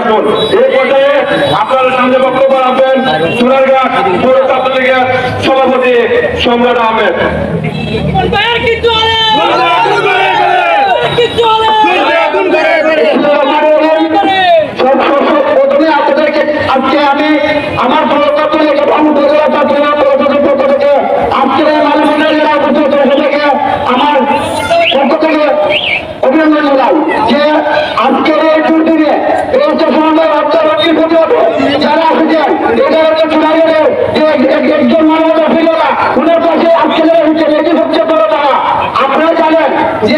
রাখুন। এই পর্যায়ে আপনারা সামনে বক্তব্য রাখবেন সোনারঘাট পৌর ছাত্র লীগের সভাপতি সম্রাট আহমেদ। প্রথমে আপনাদেরকে আজকে আমি আমার পক্ষ থেকে আজকের এই মালিকের থেকে আমার পক্ষ থেকে অভিনন্দন জানাই যে আজকের এই দুর্দিনে এই উচ্চসমাজের যারা আসেছেন এদের হচ্ছে চুনাগের যে একজন মানবতা ছিল না উনার পাশে আজকে হচ্ছে বড় তারা আপনারা জানেন যে